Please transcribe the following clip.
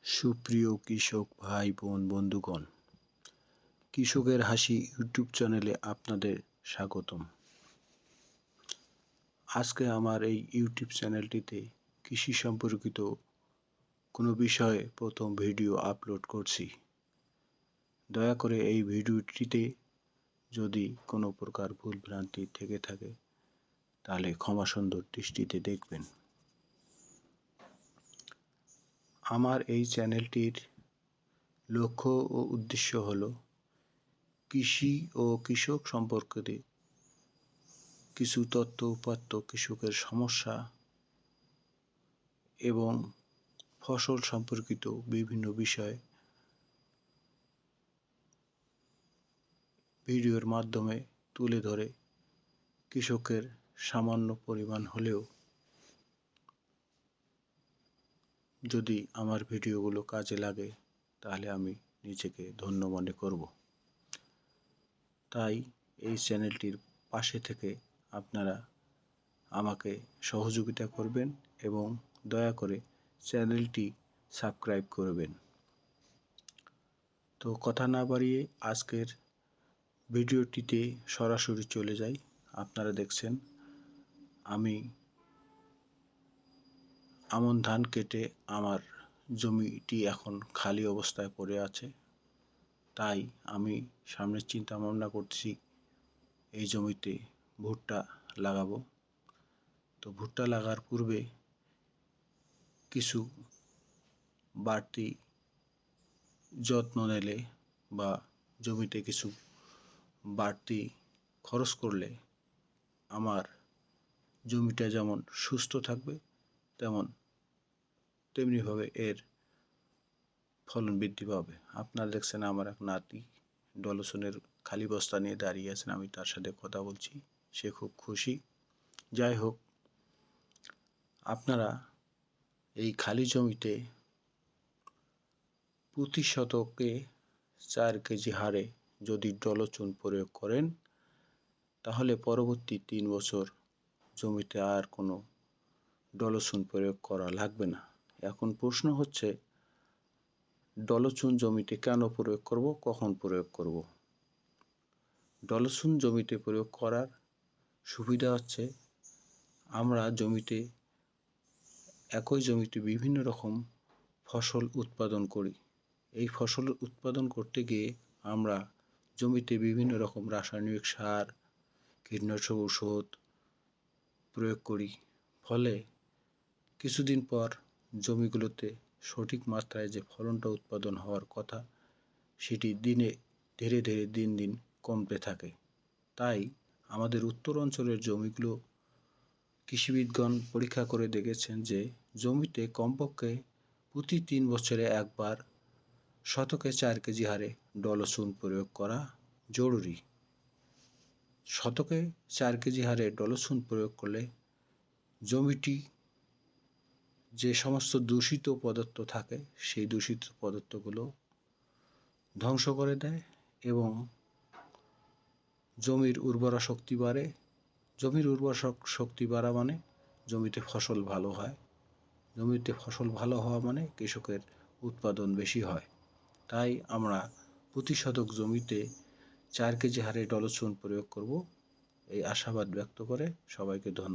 সুপ্রিয় কৃষক ভাই বোন বন্ধুগণ, কৃষকের হাসি ইউটিউব চ্যানেলে আপনাদের স্বাগতম। আজকে আমার এই ইউটিউব চ্যানেলটিতে কৃষি সম্পর্কিত কোনো বিষয়ে প্রথম ভিডিও আপলোড করছি। দয়া করে এই ভিডিওটিতে যদি কোনো প্রকার ভুলভ্রান্তি থেকে থাকে তাহলে ক্ষমা সুন্দর দৃষ্টিতে দেখবেন। আমার এই চ্যানেলটির লক্ষ্য ও উদ্দেশ্য হল কৃষি ও কৃষক সম্পর্কে কিছু তথ্য উপাত্ত, কৃষকের সমস্যা এবং ফসল সম্পর্কিত বিভিন্ন বিষয় ভিডিওর মাধ্যমে তুলে ধরে কৃষকের সামান্য পরিমাণ হলেও যদি আমার ভিডিওগুলো কাজে লাগে তাহলে আমি নিজেকে ধন্য মনে করব। তাই এই চ্যানেলটির পাশে থেকে আপনারা আমাকে সহযোগিতা করবেন এবং দয়া করে চ্যানেলটি সাবস্ক্রাইব করবেন। তো কথা না বাড়িয়ে আজকের ভিডিওটিতে সরাসরি চলে যাই। আপনারা দেখছেন আমি আমন ধান কেটে আমার জমিটি এখন খালি অবস্থায় পড়ে আছে। তাই আমি সামনের চিন্তা ভাবনা করছি এই জমিতে ভুট্টা লাগাবো। তো ভুট্টা লাগার পূর্বে কিছু বাড়তি যত্ন নিলে বা জমিতে কিছু বাড়তি খরচ করলে আমার জমিটা যেমন সুস্থ থাকবে তেমনিভাবে এর ফলন বৃদ্ধি পাবে। আপনারা দেখছেন আমার এক নাতি ডলসনের খালি বস্তা নিয়ে দাঁড়িয়ে আছেন, আমি তার সাথে কথা বলছি, সে খুব খুশি। যাই হোক, আপনারা এই খালি জমিতে প্রতি শতকে 4 কেজি হারে যদি ডলচুন প্রয়োগ করেন তাহলে পরবর্তী 3 বছর জমিতে আর কোনো ডলচুন প্রয়োগ করা লাগবে না। এখন প্রশ্ন হচ্ছে, ডলচুন জমিতে কেন প্রয়োগ করব, কখন প্রয়োগ করব? ডলচুন জমিতে প্রয়োগ করার সুবিধা হচ্ছে, আমরা একই জমিতে বিভিন্ন রকম ফসল উৎপাদন করি। এই ফসল উৎপাদন করতে গিয়ে আমরা জমিতে বিভিন্ন রকম রাসায়নিক সার, কীটনাশক ঔষধ প্রয়োগ করি। ফলে কিছুদিন পর জমিগুলোতে সঠিক মাত্রায় যে ফলনটা উৎপাদন হওয়ার কথা সেটি ধীরে ধীরে দিন দিন কমতে থাকে। তাই আমাদের উত্তর অঞ্চলের জমিগুলো কৃষিবিদগণ পরীক্ষা করে দেখেছেন যে জমিতে কমপক্ষে প্রতি 3 বছরে একবার শতকে 4 কেজি হারে ডলচুন প্রয়োগ করা জরুরি। শতকে 4 কেজি হারে ডলচুন প্রয়োগ করলে জমিটি যে সমস্ত দূষিত পদার্থ থাকে সেই দূষিত পদার্থগুলো ধ্বংস করে দেয় এবং জমির উর্বরা শক্তি বাড়ে। জমির উর্বর শক্তি বাড়া মানে জমিতে ফসল ভালো হয়। জমিতে ফসল ভালো হওয়া মানে কৃষকের উৎপাদন বেশি হয়। তাই আমরা প্রতি শতক জমিতে 4 কেজি হারে ডলচুন প্রয়োগ করব, এই আশাবাদ ব্যক্ত করে সবাইকে ধন্যবাদ।